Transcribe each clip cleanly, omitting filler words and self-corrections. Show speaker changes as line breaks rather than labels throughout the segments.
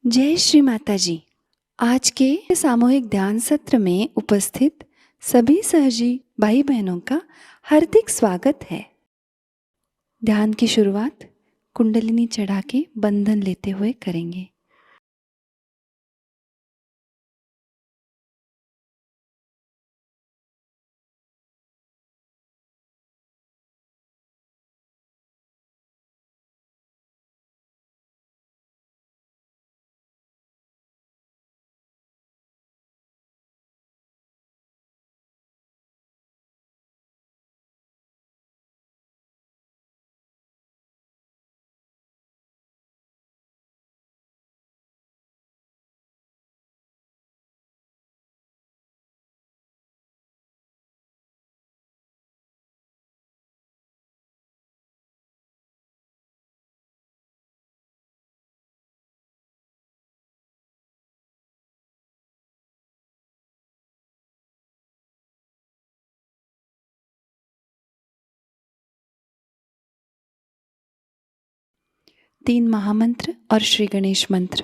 जय श्री माताजी। आज के सामूहिक ध्यान सत्र में उपस्थित सभी सहजी भाई बहनों का हार्दिक स्वागत है। ध्यान की शुरुआत कुंडलिनी चढ़ा के बंधन लेते हुए करेंगे। तीन महामंत्र और श्री गणेश मंत्र।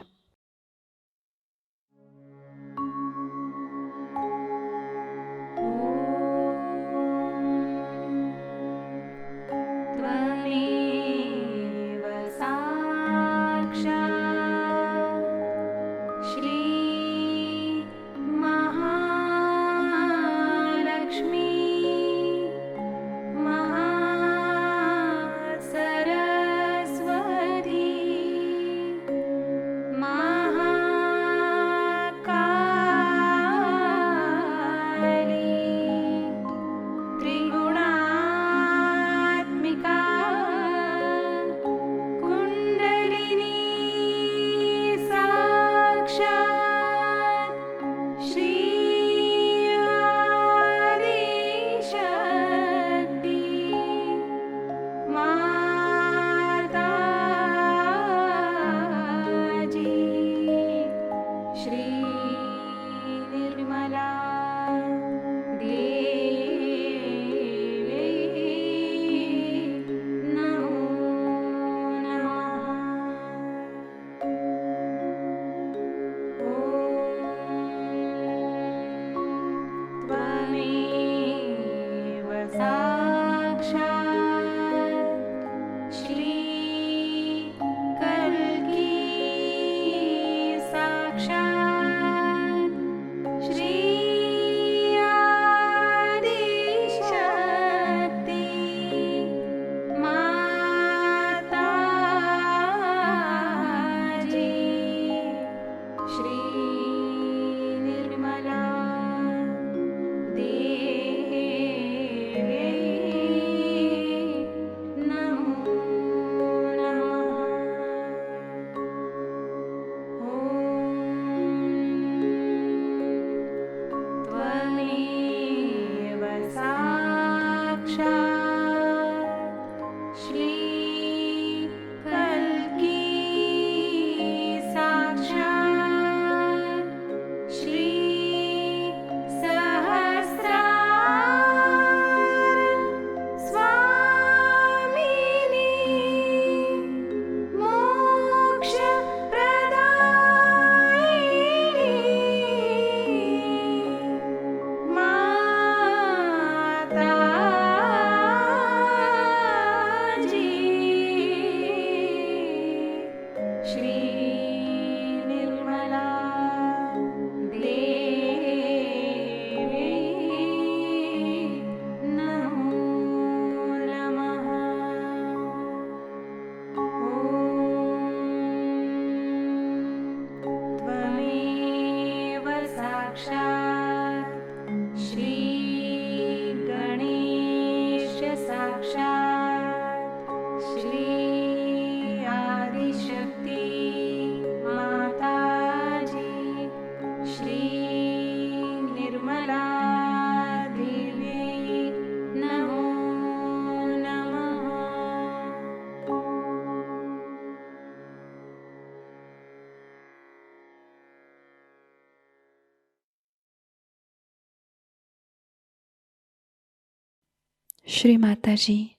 श्री माताजी,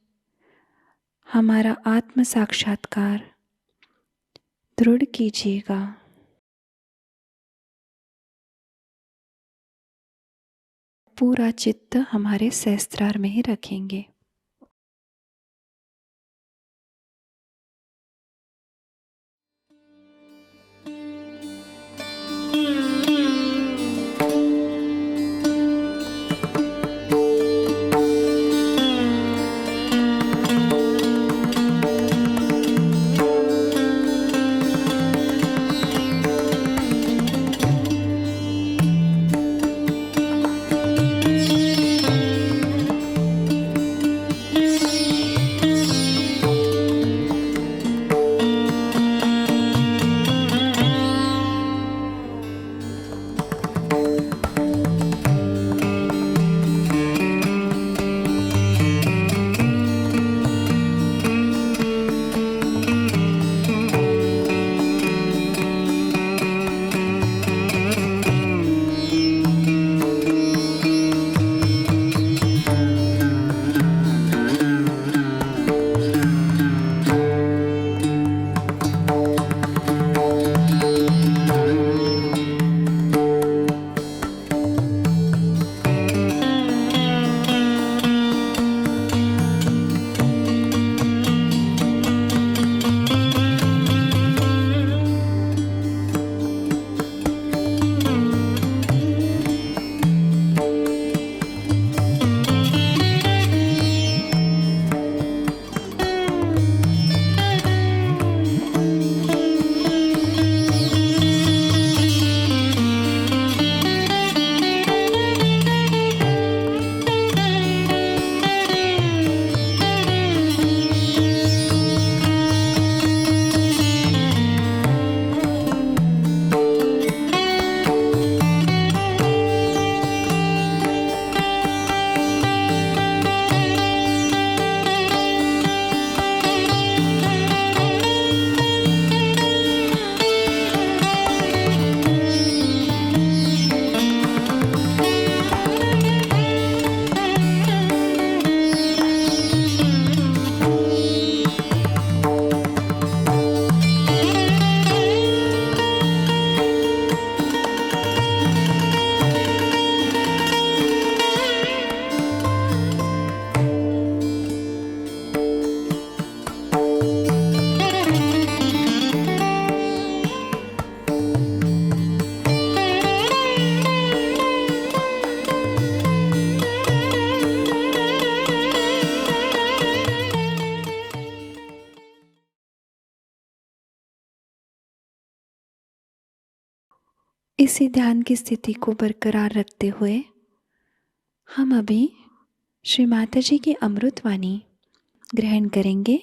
हमारा आत्म साक्षात्कार दृढ़ कीजिएगा। पूरा चित्त हमारे सहस्त्रार में ही रखेंगे। इसी ध्यान की स्थिति को बरकरार रखते हुए हम अभी श्री माताजी की अमृतवाणी ग्रहण करेंगे।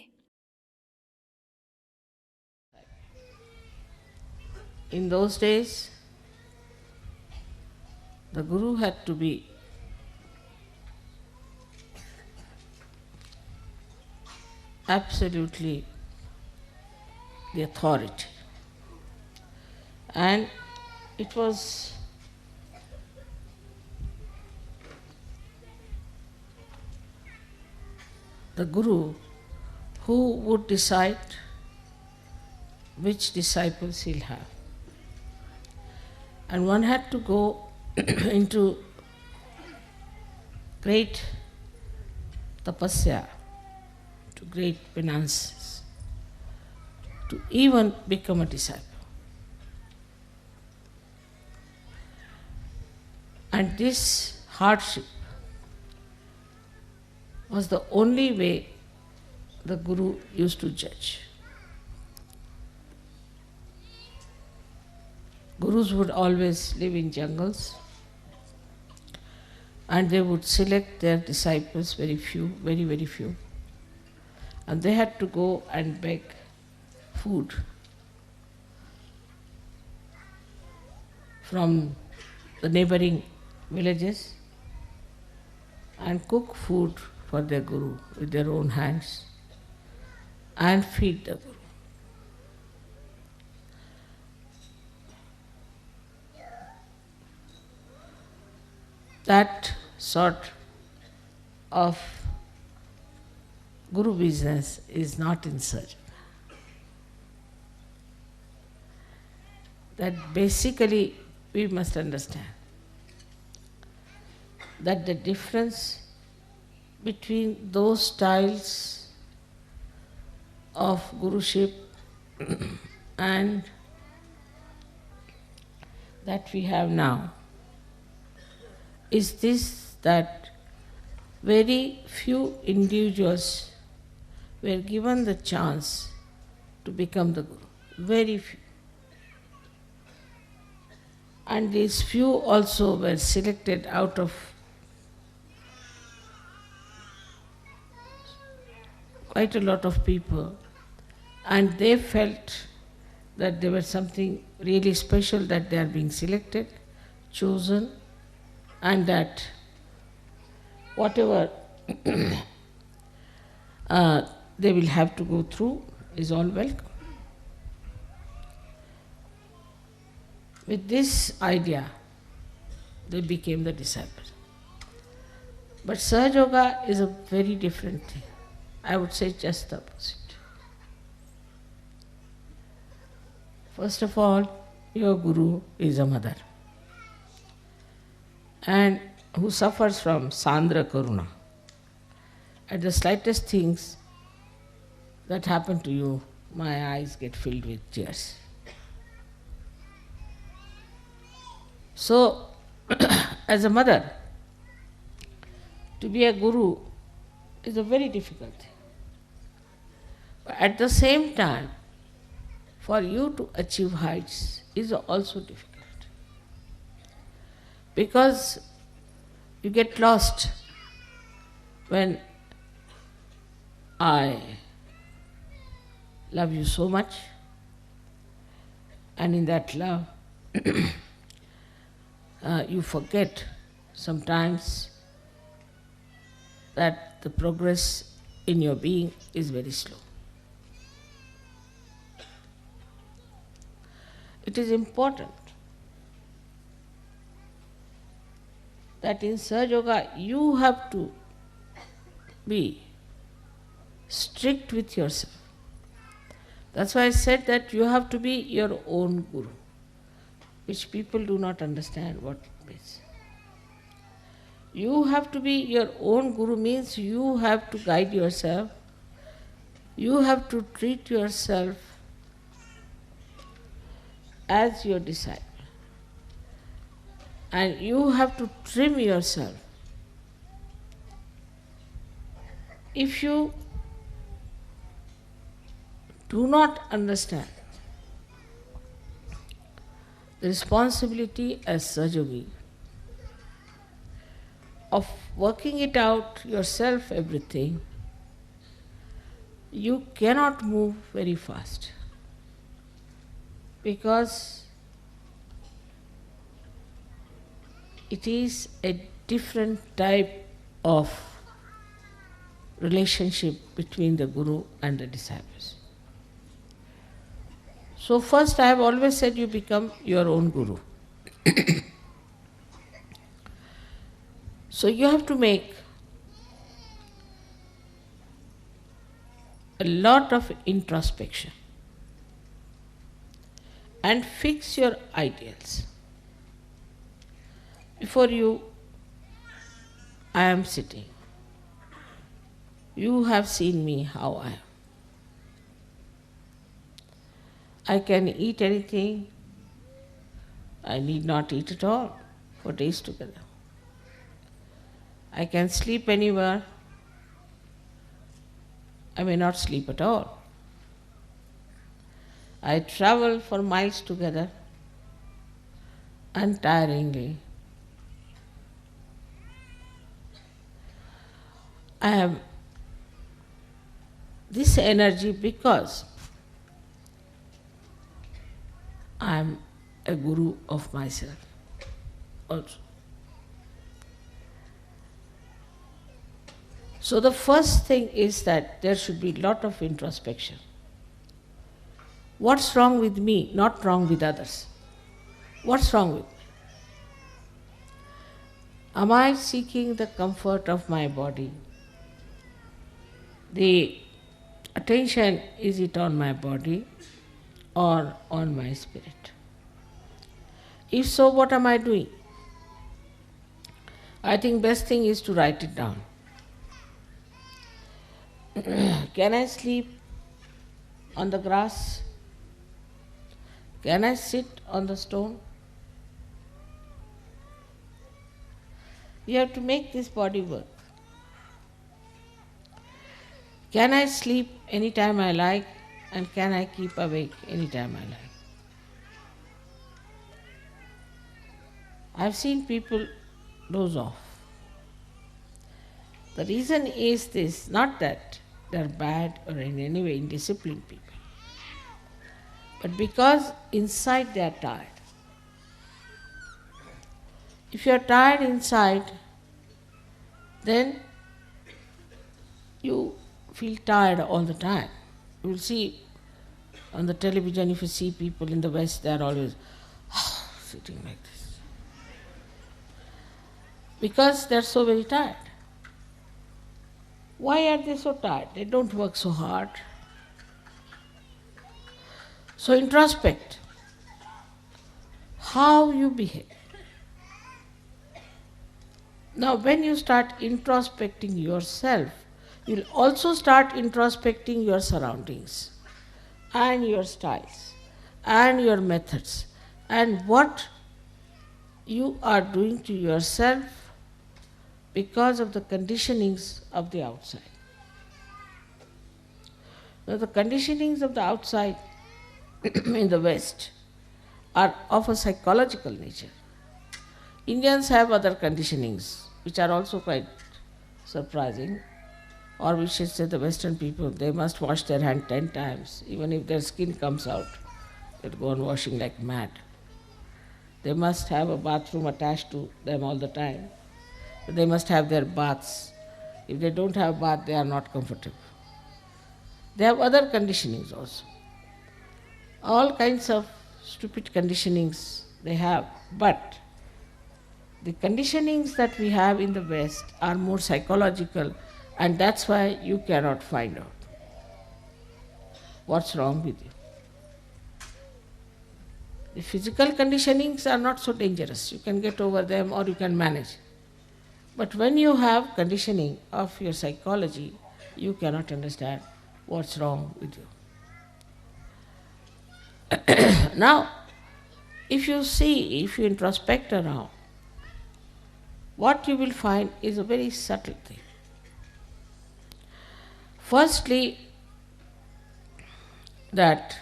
In those days, the Guru had to be absolutely the authority. And it was the Guru who would decide which disciples he'll have. And one had to go into great tapasya, to great penances, to even become a disciple. And this hardship was the only way the Guru used to judge. Gurus would always live in jungles, and they would select their disciples, very few, very, very few. And they had to go and beg food from the neighboring villages and cook food for their Guru with their own hands and feed the Guru. That sort of Guru business is not in search. That basically we must understand that the difference between those styles of Guruship and that we have now is this, that very few individuals were given the chance to become the Guru. Very few. And these few also were selected out of quite a lot of people, and they felt that there was something really special, that they are being selected, chosen, and that whatever they will have to go through is all welcome. With this idea, they became the disciples. But Sahaja is a very different thing. I would say just the opposite. First of all, your Guru is a mother, and who suffers from Sandra Karuna. At the slightest things that happen to you, my eyes get filled with tears. So, as a mother, to be a Guru is a very difficult thing. But at the same time, for you to achieve heights is also difficult. Because you get lost when I love you so much, and in that love you forget sometimes that the progress in your being is very slow. It is important that in Sahaja you have to be strict with yourself. That's why I said that you have to be your own Guru, which people do not understand what it means. You have to be your own Guru means you have to guide yourself, you have to treat yourself as your disciple, and you have to trim yourself. If you do not understand the responsibility as Sahajogi of working it out yourself, everything, you cannot move very fast, because it is a different type of relationship between the Guru and the disciples. So first, I have always said you become your own Guru. So you have to make a lot of introspection and fix your ideals. Before you, I am sitting. You have seen me how I am. I can eat anything. I need not eat at all for days together. I can sleep anywhere. I may not sleep at all. I travel for miles together untiringly. I have this energy because I am a Guru of myself also. So the first thing is that there should be a lot of introspection. What's wrong with me, not wrong with others? What's wrong with me? Am I seeking the comfort of my body? the attention, is it on my body or on my spirit? If so, what am I doing? I think best thing is to write it down. Can I sleep on the grass? Can I sit on the stone? You have to make this body work. Can I sleep anytime I like, and can I keep awake anytime I like? I've seen people doze off. The reason is this, not that they're bad or in any way indisciplined people, but because inside they are tired. If you are tired inside, then you feel tired all the time. You will see on the television, if you see people in the West, they are always sitting like this. Because they are so very tired. Why are they so tired? They don't work so hard. So introspect how you behave. Now when you start introspecting yourself, you'll also start introspecting your surroundings and your styles and your methods and what you are doing to yourself because of the conditionings of the outside. Now the conditionings of the outside in the West are of a psychological nature. Indians have other conditionings which are also quite surprising, or we should say the Western people, they must wash their hand 10 times. Even if their skin comes out, they'll go on washing like mad. They must have a bathroom attached to them all the time. They must have their baths. If they don't have bath, they are not comfortable. They have other conditionings also. All kinds of stupid conditionings they have, but the conditionings that we have in the West are more psychological, and that's why you cannot find out what's wrong with you. The physical conditionings are not so dangerous. You can get over them or you can manage. But when you have conditioning of your psychology, you cannot understand what's wrong with you. Now, if you introspect around, what you will find is a very subtle thing. Firstly, that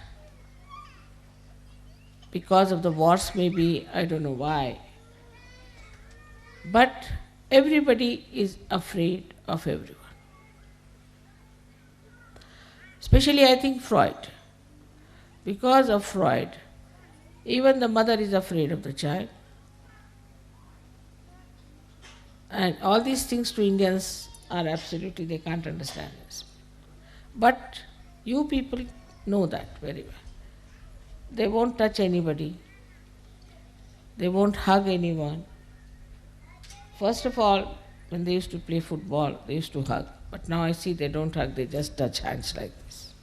because of the wars maybe, I don't know why, but everybody is afraid of everyone. Especially I think Freud. Because of Freud, even the mother is afraid of the child. And all these things to Indians are absolutely, they can't understand this. But you people know that very well. They won't touch anybody. They won't hug anyone. First of all, when they used to play football, they used to hug. But now I see they don't hug, they just touch hands like this.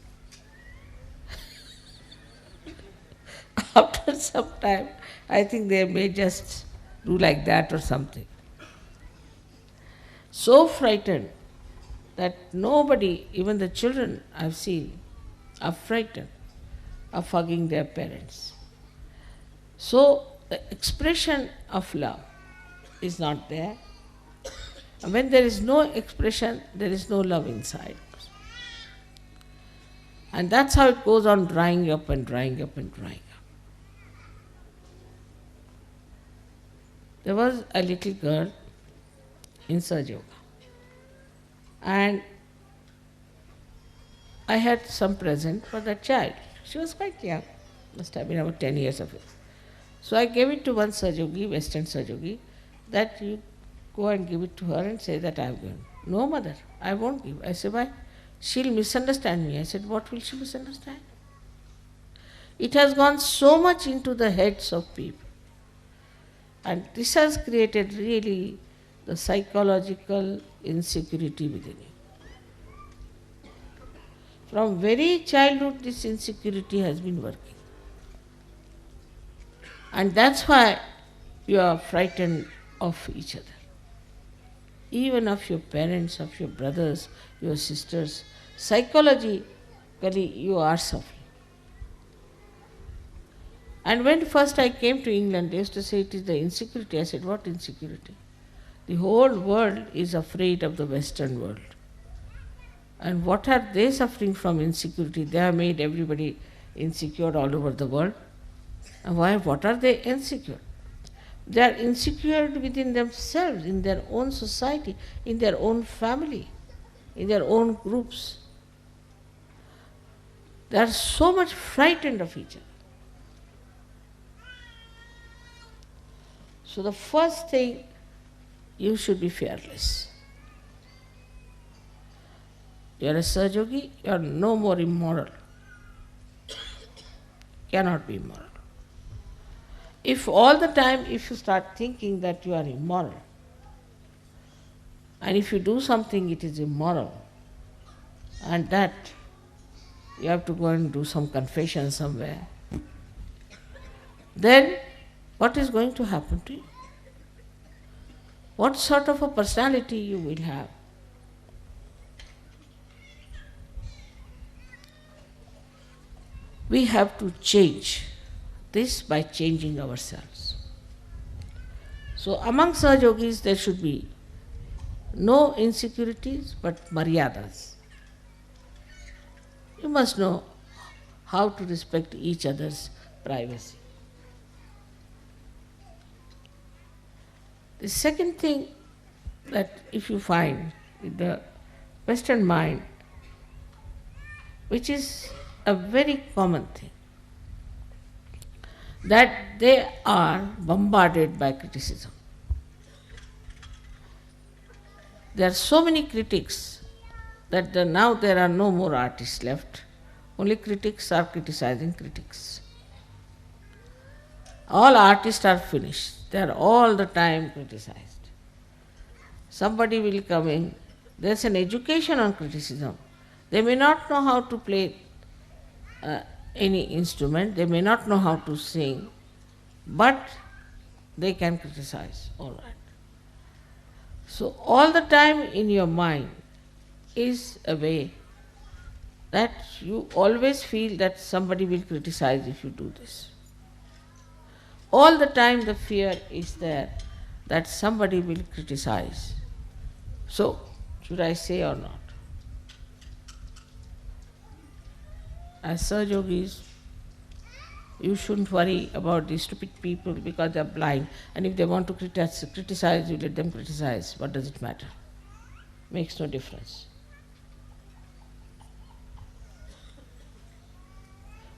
After some time, I think they may just do like that or something. So frightened that nobody, even the children I've seen, are frightened of hugging their parents. So the expression of love is not there. And when there is no expression, there is no love inside. And that's how it goes on drying up and drying up and drying up. There was a little girl in Sahajayoga, and I had some present for that child. She was quite young, must have been about 10 years of age. So I gave it to one Sahajayogi, Western Sahajayogi, that you go and give it to her and say that I have given. No, mother, I won't give. I said, why? She'll misunderstand me. I said, what will she misunderstand? It has gone so much into the heads of people. And this has created really the psychological insecurity within you. From very childhood this insecurity has been working. And that's why you are frightened of each other. Even of your parents, of your brothers, your sisters. Psychologically you are suffering. And when first I came to England, they used to say it is the insecurity. I said, what insecurity? The whole world is afraid of the Western world. And what are they suffering from insecurity? They have made everybody insecure all over the world. And why? What are they insecure? They are insecure within themselves, in their own society, in their own family, in their own groups. They are so much frightened of each other. So the first thing, you should be fearless. You are a Sahaja, you are no more immoral. Cannot be immoral. If all the time, if you start thinking that you are immoral, and if you do something it is immoral, and that you have to go and do some confession somewhere, then what is going to happen to you? What sort of a personality you will have? We have to change this by changing ourselves. So among Sahajogis there should be no insecurities but maryadas. You must know how to respect each other's privacy. The second thing that if you find in the Western mind, which is a very common thing, that they are bombarded by criticism. There are so many critics that now there are no more artists left. Only critics are criticizing critics. All artists are finished. They are all the time criticized. Somebody will come in. There is an education on criticism. They may not know how to play any instrument, they may not know how to sing, but they can criticize, all right. So all the time in your mind is a way that you always feel that somebody will criticize if you do this. All the time the fear is there that somebody will criticize. So, should I say or not? As Sahajogis, you shouldn't worry about these stupid people because they are blind, and if they want to criticize, you let them criticize. What does it matter? Makes no difference.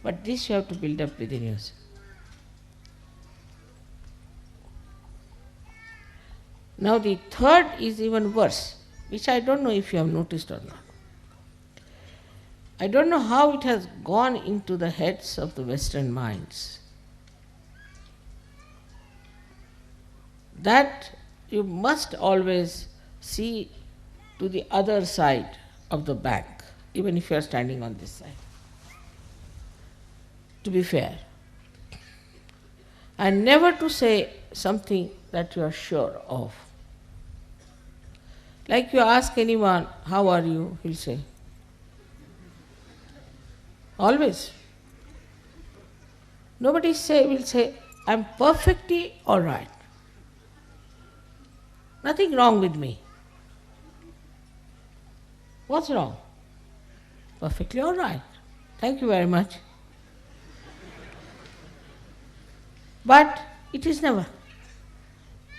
But this you have to build up within yourself. Now the third is even worse, which I don't know if you have noticed or not. I don't know how it has gone into the heads of the Western minds that you must always see to the other side of the bank, even if you are standing on this side, to be fair, and never to say something that you are sure of. Like you ask anyone, how are you? He'll say, always. Nobody will say, I'm perfectly all right. Nothing wrong with me. What's wrong? Perfectly all right. Thank you very much. But it is never.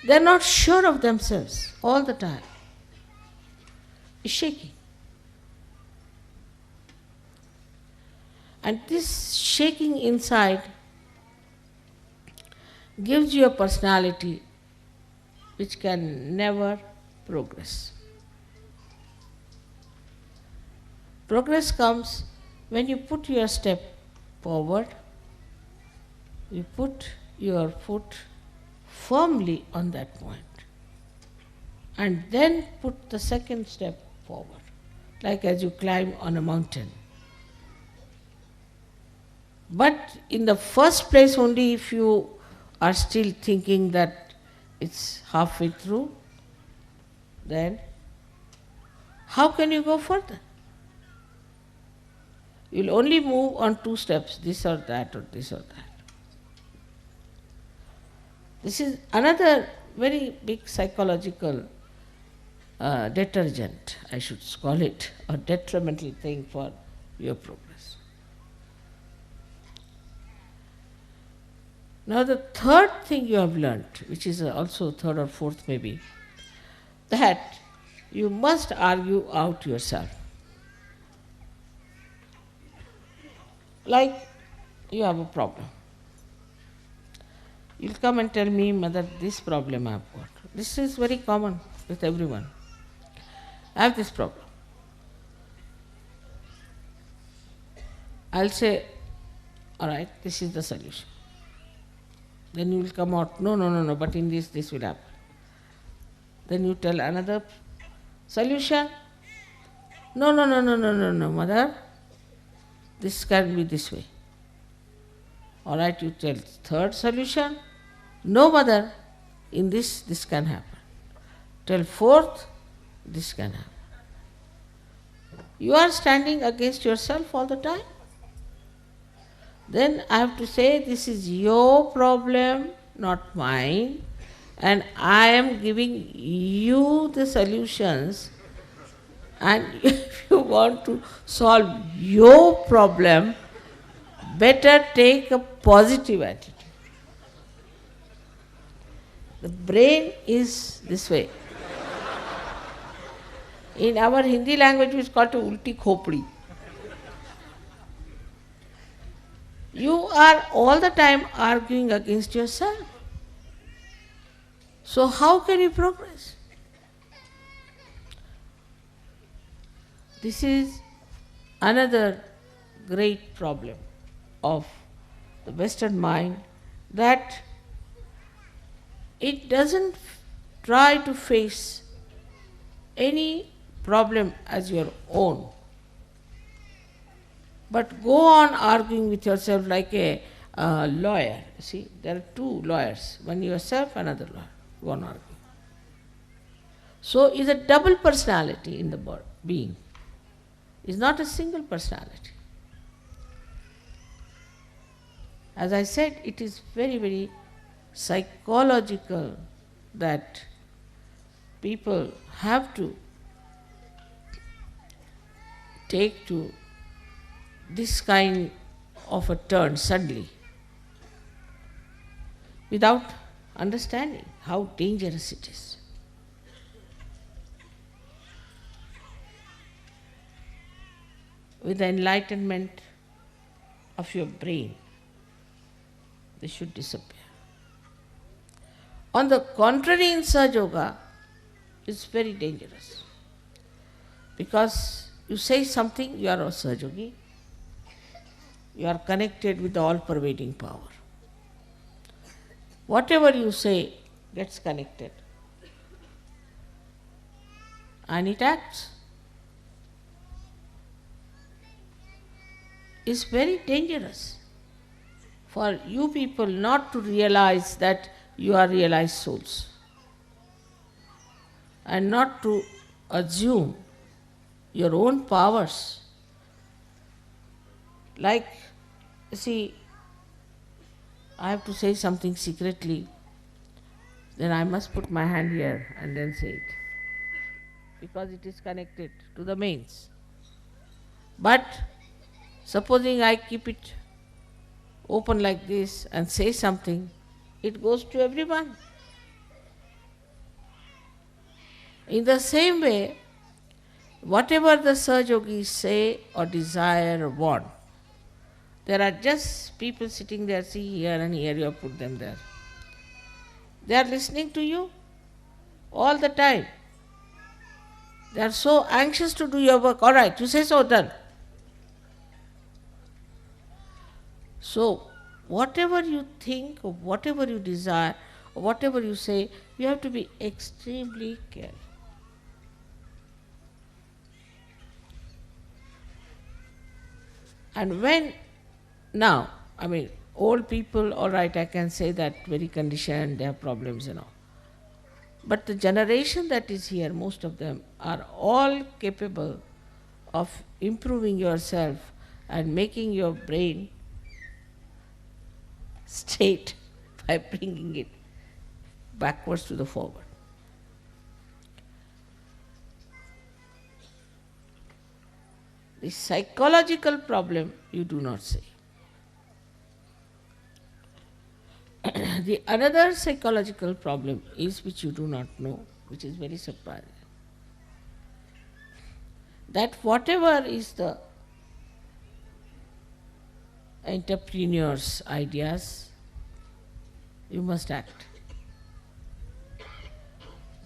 They're not sure of themselves all the time. It's shaking. And this shaking inside gives you a personality which can never progress. Progress comes when you put your step forward, you put your foot firmly on that point, and then put the second step forward, like as you climb on a mountain. But in the first place only, if you are still thinking that it's halfway through, then how can you go further? You'll only move on two steps, this or that or this or that. This is another very big psychological detergent, I should call it, or detrimental thing for your progress. Now the third thing you have learnt, which is also third or fourth maybe, that you must argue out yourself. Like you have a problem. You'll come and tell me, Mother, this problem I have got. This is very common with everyone. I have this problem. I'll say, all right, this is the solution. Then you will come out, no, but in this will happen. Then you tell another solution. No, Mother, this can be this way. All right, you tell third solution. No, Mother, in this can happen. Tell fourth, this can happen. You are standing against yourself all the time. Then I have to say, this is your problem, not mine, and I am giving you the solutions, and if you want to solve your problem, better take a positive attitude. The brain is this way. In our Hindi language, it's called ulti khopdi. You are all the time arguing against yourself. So how can you progress? This is another great problem of the Western mind, that it doesn't try to face any problem as your own, but go on arguing with yourself like a lawyer. See, there are two lawyers, one yourself, another lawyer. Go on arguing. So is a double personality in the being. It's not a single personality. As I said, it is very, very psychological that people have to take to this kind of a turn suddenly without understanding how dangerous it is. With the enlightenment of your brain, they should disappear. On the contrary, in Sahaja Yoga, it's very dangerous. Because you say something, you are a Sahaja Yogi. You are connected with the all-pervading power. Whatever you say gets connected. And it acts. It's very dangerous for you people not to realize that you are realized souls, and not to assume your own powers. Like, see, I have to say something secretly, then I must put my hand here and then say it, because it is connected to the mains. But supposing I keep it open like this and say something, it goes to everyone. In the same way, whatever the Sahaja Yogis say or desire or want, there are just people sitting there, see here and here, you have put them there. They are listening to you all the time. They are so anxious to do your work. All right, you say so, done. So, whatever you think or whatever you desire or whatever you say, you have to be extremely careful. And when, now, I mean, old people, all right, I can say that very conditioned, they have problems and all. But the generation that is here, most of them are all capable of improving yourself and making your brain straight by bringing it backwards to the forward. The psychological problem you do not see. The another psychological problem is which you do not know, which is very surprising. That whatever is the entrepreneur's ideas, you must act.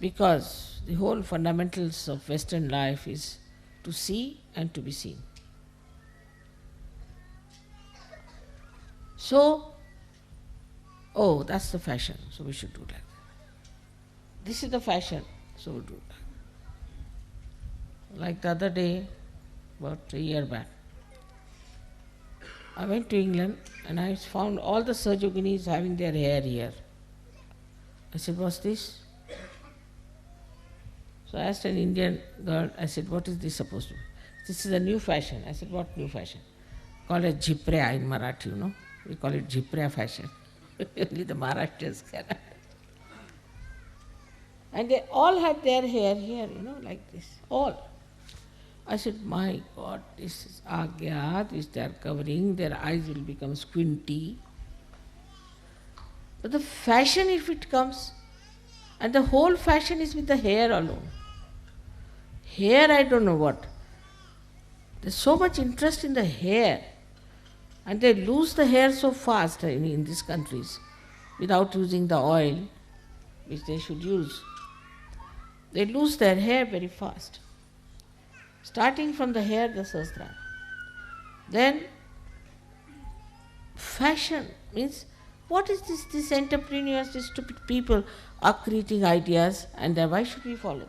Because the whole fundamentals of Western life is to see and to be seen. So, oh, that's the fashion, so we should do that. This is the fashion, so we'll do that. Like the other day, about a year back, I went to England and I found all the Sahajayoginis having their hair here. I said, what's this? So I asked an Indian girl, I said, what is this supposed to be? This is a new fashion. I said, what new fashion? Call it Jiprea in Marathi, you know. We call it Jiprea fashion. Only the Maharashtrians can. And they all had their hair here, you know, like this. All. I said, my God, this is Agya, which they are covering, their eyes will become squinty. But the fashion, if it comes, and the whole fashion is with the hair alone. Hair, I don't know what. There's so much interest in the hair, and they lose the hair so fast in these countries without using the oil which they should use. They lose their hair very fast. Starting from the hair, the sahasrara. Then fashion means, what is this? These entrepreneurs, these stupid people are creating ideas, and then why should we follow them?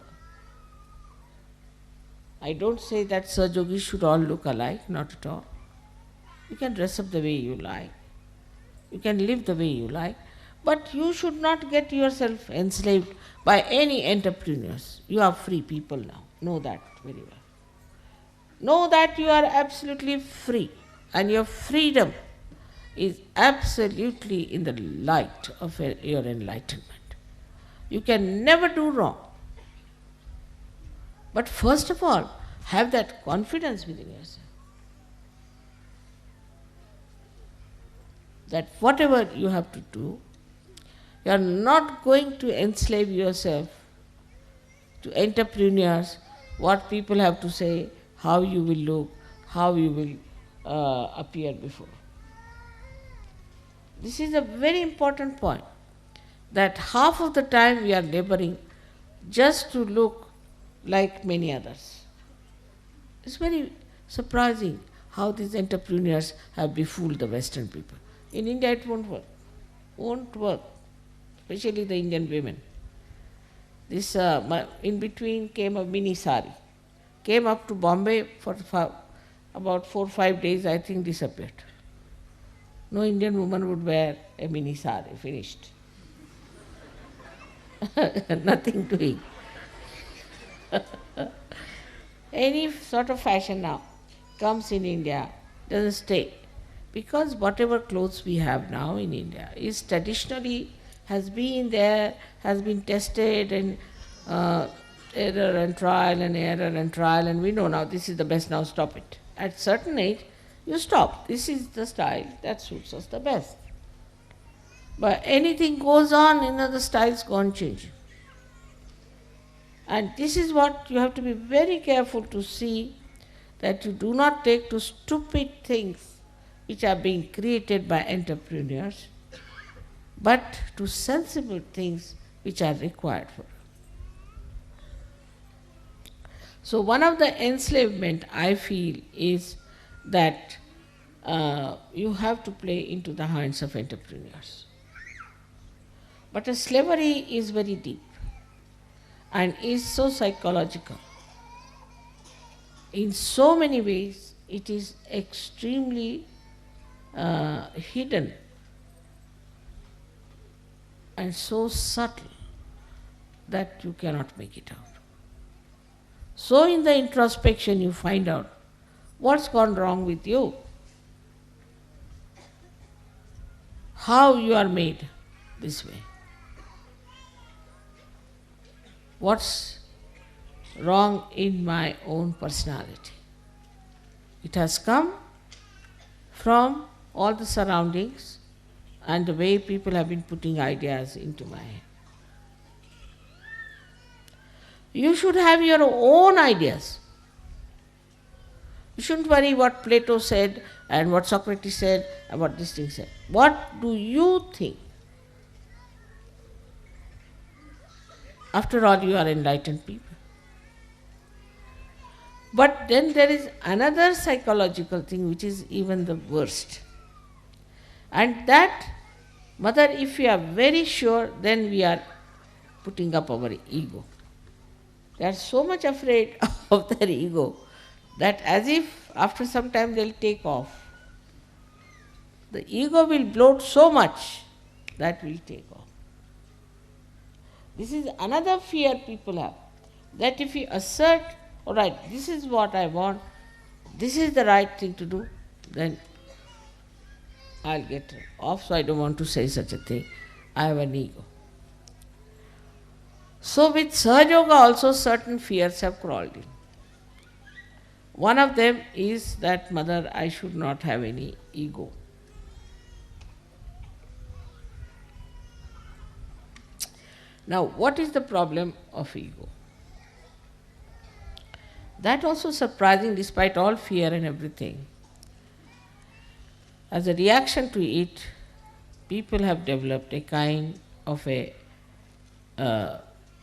I don't say that Sahajogis should all look alike, not at all. You can dress up the way you like. You can live the way you like. But you should not get yourself enslaved by any entrepreneurs. You are free people now. Know that very well. Know that you are absolutely free, and your freedom is absolutely in the light of your enlightenment. You can never do wrong. But first of all, have that confidence within yourself. That whatever you have to do, you are not going to enslave yourself to entrepreneurs, what people have to say, how you will look, how you will appear before. This is a very important point, that half of the time we are laboring just to look like many others. It's very surprising how these entrepreneurs have befooled the Western people. In India it won't work. Won't work. Especially the Indian women. This in between came a mini sari. Came up to Bombay for about 4 or 5 days, I think disappeared. No Indian woman would wear a mini sari, finished. Nothing doing. Any sort of fashion now comes in India, doesn't stay. Because whatever clothes we have now in India is traditionally has been there, has been tested, and error and trial and error and trial, and we know now this is the best, now stop it. At certain age, you stop. This is the style that suits us the best. But anything goes on, the styles go on changing. And this is what you have to be very careful to see, that you do not take to stupid things which are being created by entrepreneurs, but to sensible things which are required for you. So one of the enslavement I feel is that you have to play into the hands of entrepreneurs. But a slavery is very deep and is so psychological. In so many ways, it is extremely hidden and so subtle that you cannot make it out. So in the introspection you find out what's gone wrong with you, how you are made this way, what's wrong in my own personality. It has come from all the surroundings and the way people have been putting ideas into my head. You should have your own ideas. You shouldn't worry what Plato said and what Socrates said and what this thing said. What do you think? After all, you are enlightened people. But then there is another psychological thing which is even the worst. And that, Mother, if we are very sure, then we are putting up our ego. They are so much afraid of their ego that as if after some time they'll take off. The ego will bloat so much that will take off. This is another fear people have, that if you assert, all right, this is what I want, this is the right thing to do, then I'll get off, so I don't want to say such a thing. I have an ego. So with Sahajayoga also certain fears have crawled in. One of them is that, Mother, I should not have any ego. Now, what is the problem of ego? That also surprising despite all fear and everything. As a reaction to it, people have developed a kind of a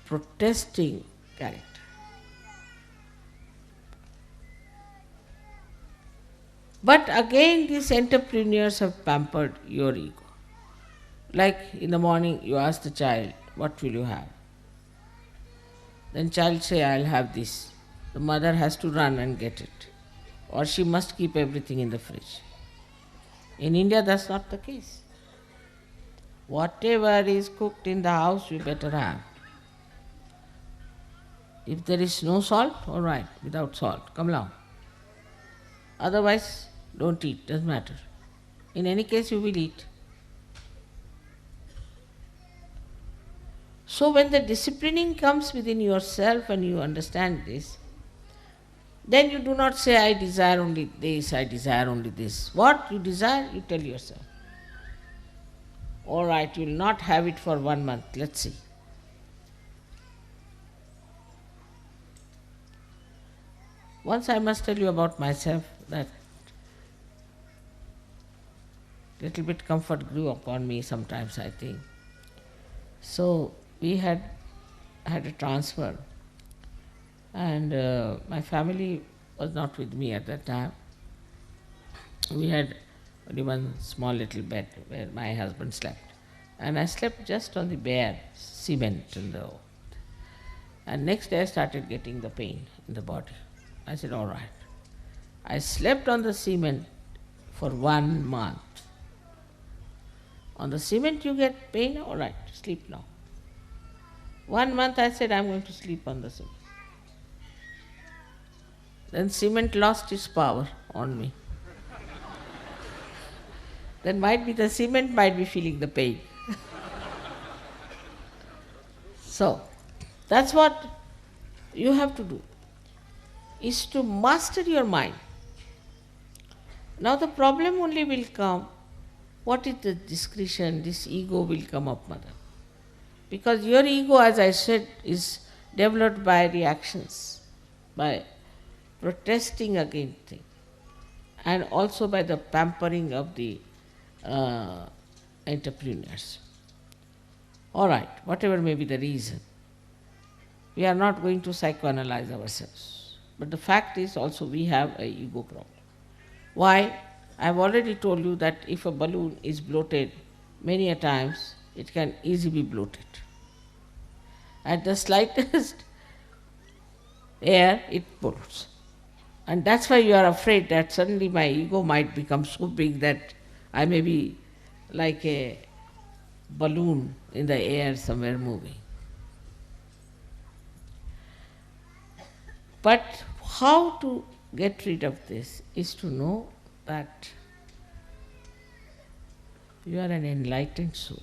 protesting character. But again, these entrepreneurs have pampered your ego. Like in the morning, you ask the child, what will you have? Then child say, I'll have this. The mother has to run and get it. Or she must keep everything in the fridge. In India, that's not the case. Whatever is cooked in the house, you better have. If there is no salt, all right, without salt, come along. Otherwise, don't eat, doesn't matter. In any case, you will eat. So when the disciplining comes within yourself and you understand this, then you do not say, I desire only this, I desire only this. What you desire, you tell yourself. All right, you will not have it for 1 month, let's see. Once I must tell you about myself that little bit comfort grew upon me sometimes, I think. So we had a transfer, and my family was not with me at that time. We had only one small little bed where my husband slept, and I slept just on the bare cement in the. And next day I started getting the pain in the body. I said, all right. I slept on the cement for 1 month. On the cement you get pain, all right, sleep now. 1 month I said, I'm going to sleep on the cement. Then cement lost its power on me. Then might be the cement might be feeling the pain. So, that's what you have to do, is to master your mind. Now the problem only will come, what is the discretion, this ego will come up, Mother. Because your ego, as I said, is developed by reactions, by protesting against things, and also by the pampering of the entrepreneurs. All right, whatever may be the reason, we are not going to psychoanalyze ourselves. But the fact is also we have an ego problem. Why? I have already told you that if a balloon is bloated many a times, it can easily be bloated. At the slightest air, it bloats. And that's why you are afraid that suddenly my ego might become so big that I may be like a balloon in the air somewhere moving. But how to get rid of this is to know that you are an enlightened soul.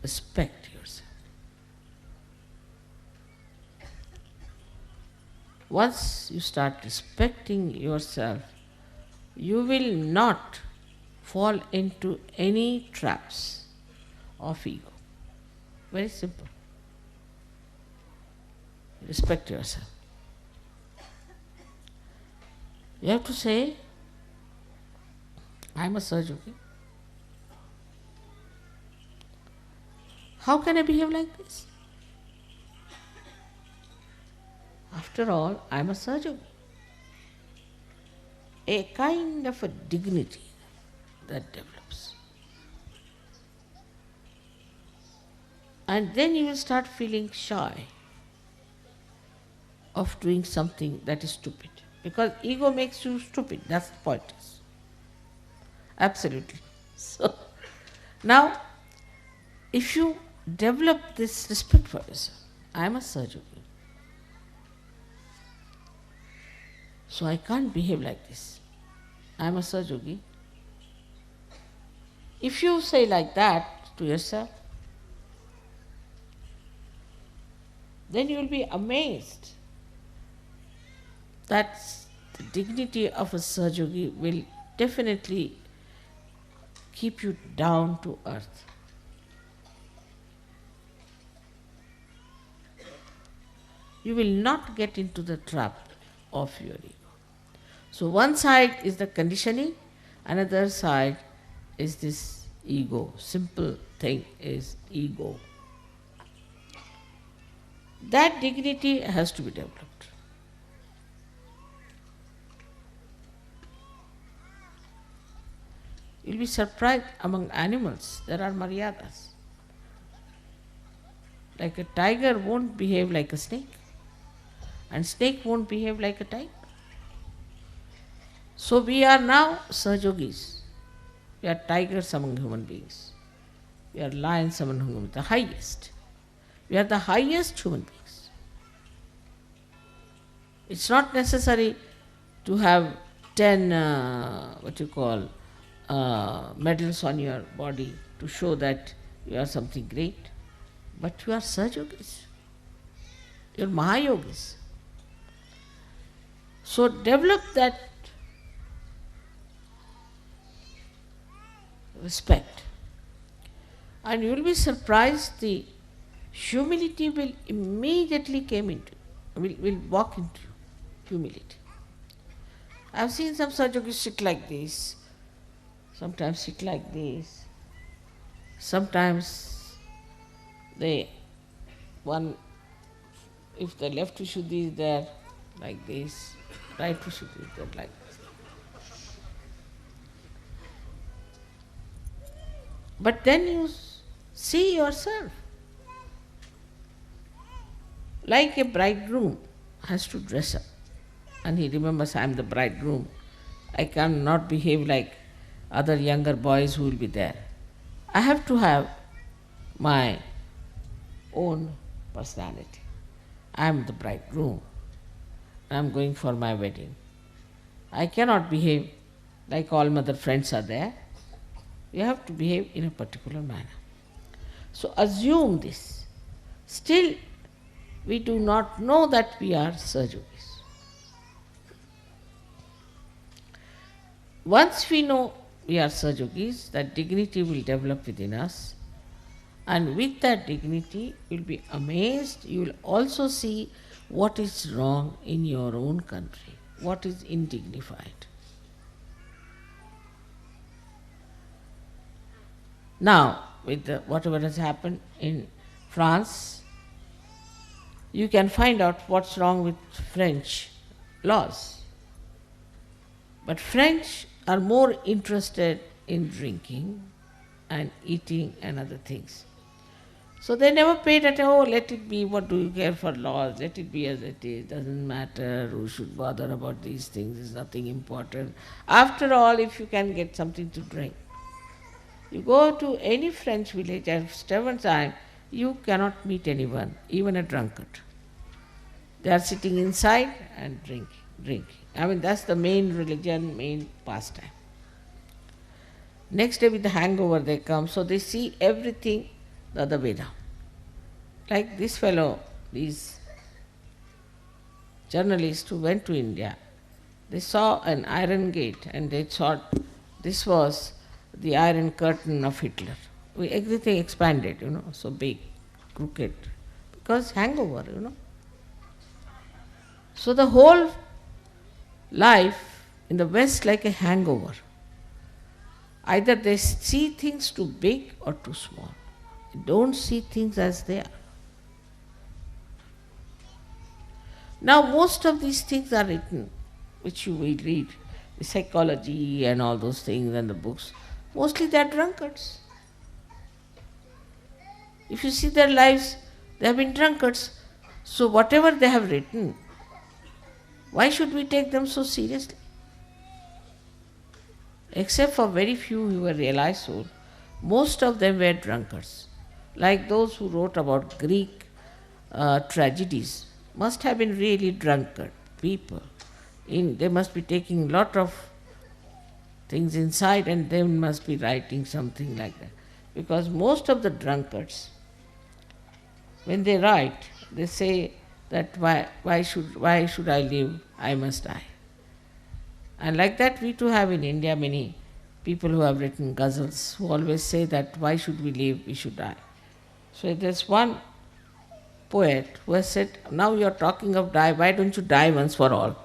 Respect yourself. Once you start respecting yourself, you will not fall into any traps of ego. Very simple. Respect yourself. You have to say, I am a Sahaja. How can I behave like this? After all, I am a Sahaja. A kind of a dignity that develops. And then you will start feeling shy of doing something that is stupid. Because ego makes you stupid, that's the point. Absolutely. So, now, if you develop this respect for yourself, I am a Sahaja. So I can't behave like this. I am a Sahaja. If you say like that to yourself, then you will be amazed that the dignity of a Sahaja will definitely keep you down to earth. You will not get into the trap of your ego. So one side is the conditioning, another side is this ego. Simple thing is ego. That dignity has to be developed. You'll be surprised, among animals there are maryadas. Like a tiger won't behave like a snake, and snake won't behave like a tiger. So we are now Sahajogis. We are tigers among human beings. We are lions among human beings, the highest. We are the highest human beings. It's not necessary to have 10 medals on your body to show that you are something great. But you are Sahajogis. You are Mahayogis. So develop that respect. And you will be surprised, the humility will immediately will walk into you. Humility. I have seen some Sahajogis sit like this, sometimes sit like this, sometimes if the left Vishuddhi is there, like this, right Vishuddhi is there, like this. But then you see yourself. Like a bridegroom has to dress up, and he remembers, I am the bridegroom. I cannot behave like other younger boys who will be there. I have to have my own personality. I am the bridegroom. I am going for my wedding. I cannot behave like all my other friends are there. You have to behave in a particular manner. So assume this. Still, we do not know that we are Sahajogis. Once we know we are Sahajogis, that dignity will develop within us, and with that dignity you will be amazed. You will also see what is wrong in your own country, what is indignified. Now, with whatever has happened in France, you can find out what's wrong with French laws. But French are more interested in drinking and eating and other things. So they never paid attention, oh, let it be, what do you care for laws, let it be as it is, doesn't matter, who should bother about these things, it's nothing important. After all, if you can get something to drink. You go to any French village at seven time, you cannot meet anyone, even a drunkard. They are sitting inside and drinking. I mean, that's the main religion, main pastime. Next day with the hangover they come, so they see everything the other way down. Like this fellow, these journalists who went to India, they saw an iron gate and they thought this was the iron curtain of Hitler. Everything expanded, so big, crooked, because hangover. So the whole life in the West like a hangover. Either they see things too big or too small. They don't see things as they are. Now most of these things are written, which you will read, the psychology and all those things and the books. Mostly they are drunkards. If you see their lives, they have been drunkards. So whatever they have written, why should we take them so seriously? Except for very few who were realized souls, most of them were drunkards. Like those who wrote about Greek tragedies, must have been really drunkard people. They must be taking lot of things inside and they must be writing something like that. Because most of the drunkards, when they write, they say that why should I live? I must die. And like that we too have in India many people who have written ghazals who always say that why should we live, we should die. So there's one poet who has said, now you're talking of die, why don't you die once for all?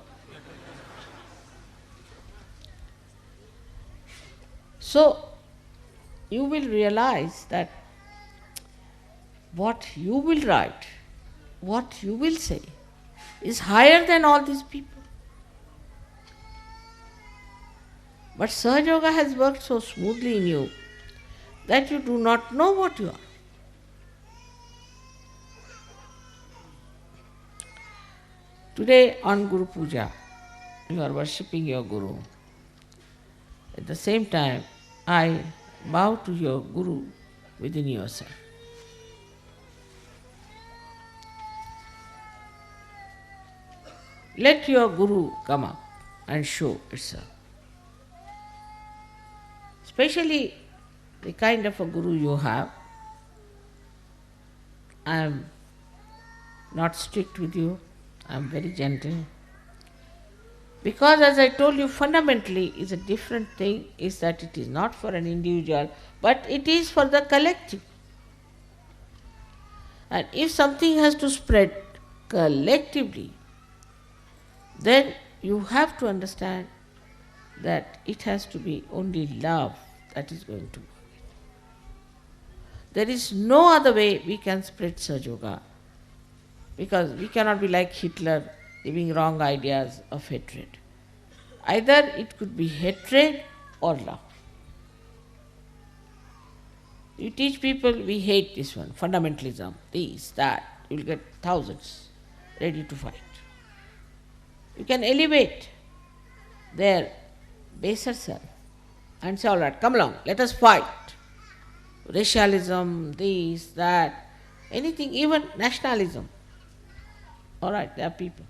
So you will realize that what you will write, what you will say, is higher than all these people. But Sahaja has worked so smoothly in you that you do not know what you are. Today on Guru Puja, you are worshipping your Guru. At the same time, I bow to your Guru within yourself. Let your Guru come up and show itself. Especially the kind of a Guru you have. I am not strict with you, I am very gentle. Because as I told you, fundamentally is a different thing, is that it is not for an individual, but it is for the collective. And if something has to spread collectively, then you have to understand that it has to be only love that is going to work. There is no other way we can spread Sahaja, because we cannot be like Hitler, giving wrong ideas of hatred. Either it could be hatred or love. You teach people, we hate this one, fundamentalism, this, that, you will get thousands ready to fight. You can elevate their baser self and say, all right, come along, let us fight. Racialism, this, that, anything, even nationalism. All right, there are people.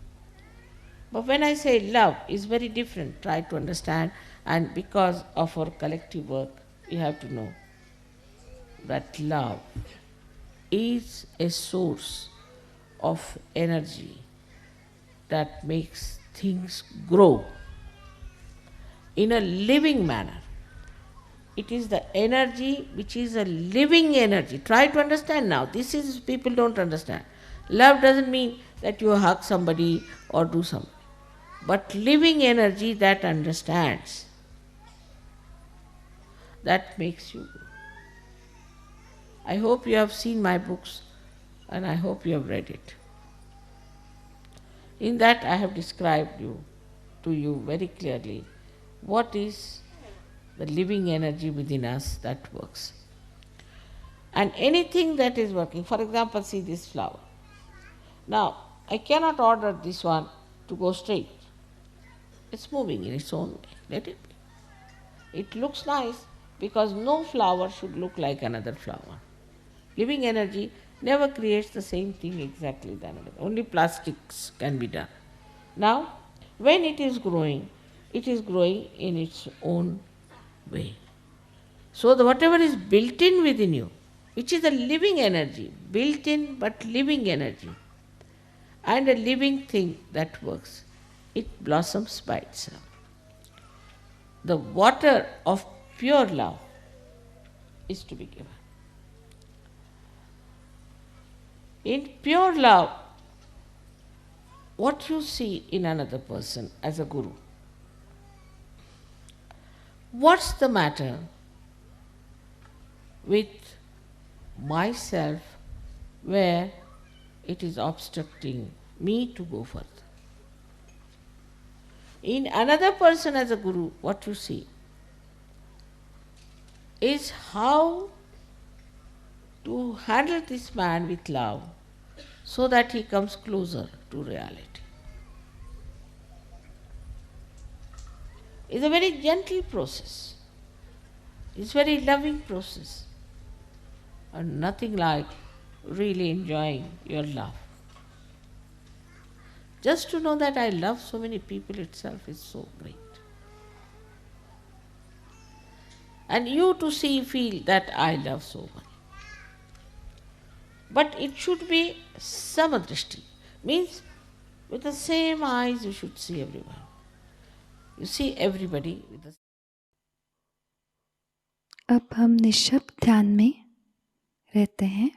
But when I say love, is very different. Try to understand, and because of our collective work, we have to know that love is a source of energy that makes things grow in a living manner. It is the energy which is a living energy. Try to understand now. This is, people don't understand. Love doesn't mean that you hug somebody or do something, but living energy that understands, that makes you grow. I hope you have seen my books and I hope you have read it. In that I have described to you very clearly what is the living energy within us that works. And anything that is working, for example, see this flower. Now, I cannot order this one to go straight. It's moving in its own way. Let it be. It looks nice because no flower should look like another flower. Living energy never creates the same thing exactly than another. Only plastics can be done. Now, when it is growing in its own way. So whatever is built in within you, which is a living energy, built in but living energy, and a living thing that works, it blossoms by itself. The water of pure love is to be given. In pure love, what you see in another person as a guru, what's the matter with myself where it is obstructing me to go further? In another person as a guru, what you see is how to handle this man with love so that he comes closer to reality. It's a very gentle process. It's a very loving process. And nothing like really enjoying your love. Just to know that I love so many people itself is so great. And you to feel that I love so much. But it should be samadrishti. Means with the same eyes you should see everyone. You see everybody with the...
अब हम निःशब्द ध्यान में रहते हैं।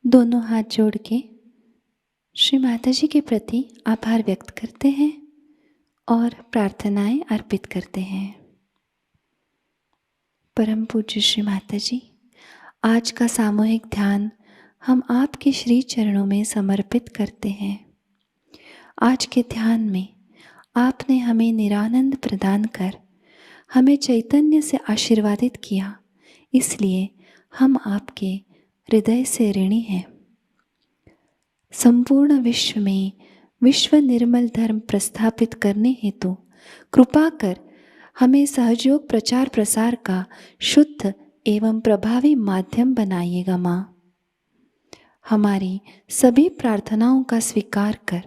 दोनों हाथ जोड़ के श्री माताजी के प्रति आभार व्यक्त करते हैं और प्रार्थनाएं अर्पित करते हैं। परम पूज्य श्री माताजी, आज का सामूहिक ध्यान हम आपके श्री चरणों में समर्पित करते हैं। आज के ध्यान में आपने हमें निरानंद प्रदान कर हमें चैतन्य से आशीर्वादित किया, इसलिए हम आपके हृदय से ऋणी हैं। संपूर्ण विश्व में विश्व निर्मल धर्म प्रस्थापित करने हेतु कृपा कर हमें सहयोग प्रचार प्रसार का शुद्ध एवं प्रभावी माध्यम बनाइएगा माँ। हमारी सभी प्रार्थनाओं का स्वीकार कर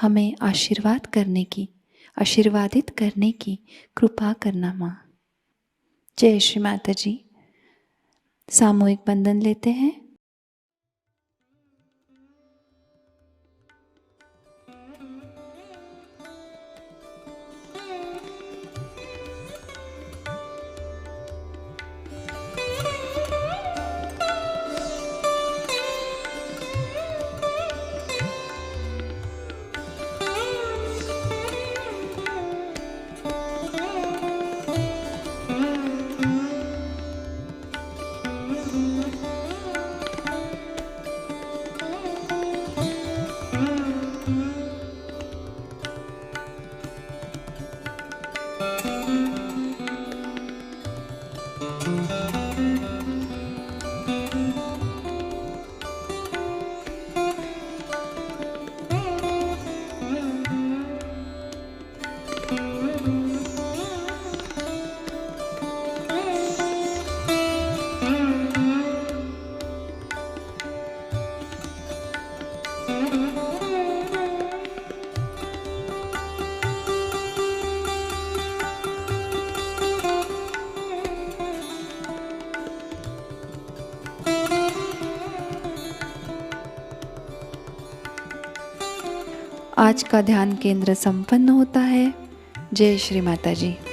हमें आशीर्वादित करने की कृपा करना माँ। जय श्री माता जी। सामूहिक बंधन लेते हैं। आज का ध्यान केंद्र संपन्न होता है। जय श्री माता जी।